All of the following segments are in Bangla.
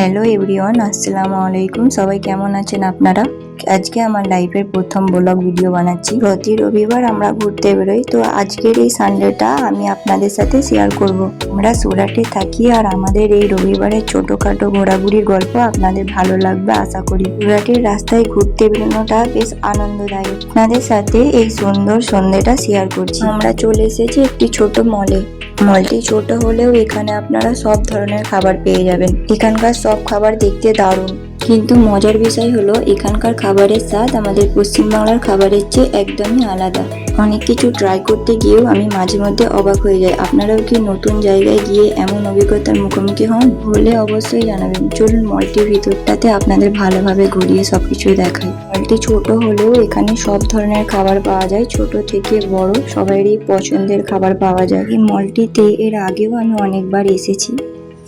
হ্যালো এভরিওয়ান, আসসালামু আলাইকুম। সবাই কেমন আছেন আপনারা? আজকে আমার লাইফের প্রথম ব্লগ ভিডিও বানাচ্ছি। প্রতি রবিবার আমরা ঘুরতে বেরোই, তো আজকের এই সানডেটা আমি আপনাদের সাথে শেয়ার করব। আমরা সুরাটে থাকি আর আমাদের এই রবিবারের ছোটখাটো ঘোরাঘুরির গল্প আপনাদের ভালো লাগবে আশা করি। সুরাটের রাস্তায় ঘুরতে বেরোনোটা বেশ আনন্দদায়ক। আপনাদের সাথে এই সুন্দর সন্ধ্যেটা শেয়ার করছি। আমরা চলে এসেছি একটি ছোট মলে। মলটি ছোট হলেও এখানে আপনারা সব ধরনের খাবার পেয়ে যাবেন। এখানকার সব খাবার দেখতে দারুণ, কিন্তু মজার বিষয় হলো এখানকার খাবারের স্বাদ আমাদের পশ্চিমবাংলার খাবারের চেয়ে একদমই আলাদা। অনেক কিছু ট্রাই করতে গিয়েও আমি মাঝে মধ্যে অবাক হয়ে যাই। আপনারাও কি নতুন জায়গায় গিয়ে এমন অভিজ্ঞতার মুখোমুখি হন? হলে অবশ্যই জানাবেন। চলুন মলটির ভিতরটাতে আপনাদের ভালোভাবে ঘুরিয়ে সবকিছু দেখাই। মলটি ছোট হলেও এখানে সব ধরনের খাবার পাওয়া যায়, ছোট থেকে বড় সবারই পছন্দের খাবার পাওয়া যায়। এই মলটিতে এর আগেও আমি অনেকবার এসেছি।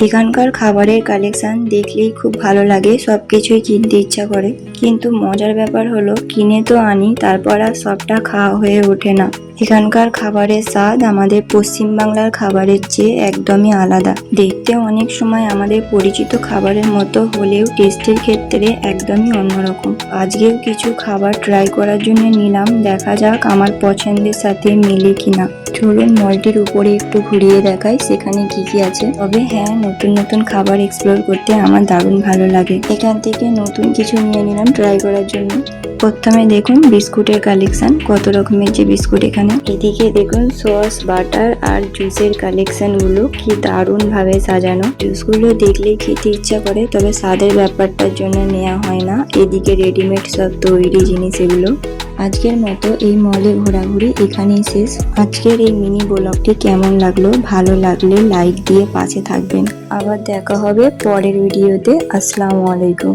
এখানকার খাবারের কালেকশন দেখলেই খুব ভালো লাগে, সবকিছুই কিনতে ইচ্ছা করে। কিন্তু মজার ব্যাপার হলো কিনে তো আনি, তারপর আর সবটা খাওয়া হয়ে ওঠে না। এখানকার খাবারের স্বাদ আমাদের পশ্চিমবাংলার খাবারের চেয়ে একদমই আলাদা। দেখতে অনেক সময় আমাদের পরিচিত খাবারের মতো হলেও টেস্টের ক্ষেত্রে একদমই অন্যরকম। আজকেও কিছু খাবার ট্রাই করার জন্য নিলাম, দেখা যাক আমার পছন্দের সাথে মেলে কিনা। চলুন মলটির উপরে একটু ঘুরিয়ে দেখাই সেখানে কি কি আছে। তবে হ্যাঁ, নতুন নতুন খাবার এক্সপ্লোর করতে আমার দারুণ ভালো লাগে। এখান থেকে নতুন কিছু নিয়ে নিলাম ট্রাই করার জন্য। প্রথমে দেখুন বিস্কুটের কালেকশন, কত রকমের যে বিস্কুট এখানে। এদিকে দেখুন সস, বাটার আর জুসের কালেকশন গুলো কি দারুণ ভাবে সাজানো। জুসগুলো দেখলেই খেতে ইচ্ছা করে, তবে স্বাদের ব্যাপারটার জন্য নেওয়া হয় না। এদিকে রেডিমেড সব তৈরি জিনিস এগুলো। আজকের মতো এই মলে ঘোরাঘুরি এখানেই শেষ। আজকের এই মিনি ব্লগটি কেমন লাগলো? ভালো লাগলে লাইক দিয়ে পাশে থাকবেন। আবার দেখা হবে পরের ভিডিওতে। আসসালামু আলাইকুম।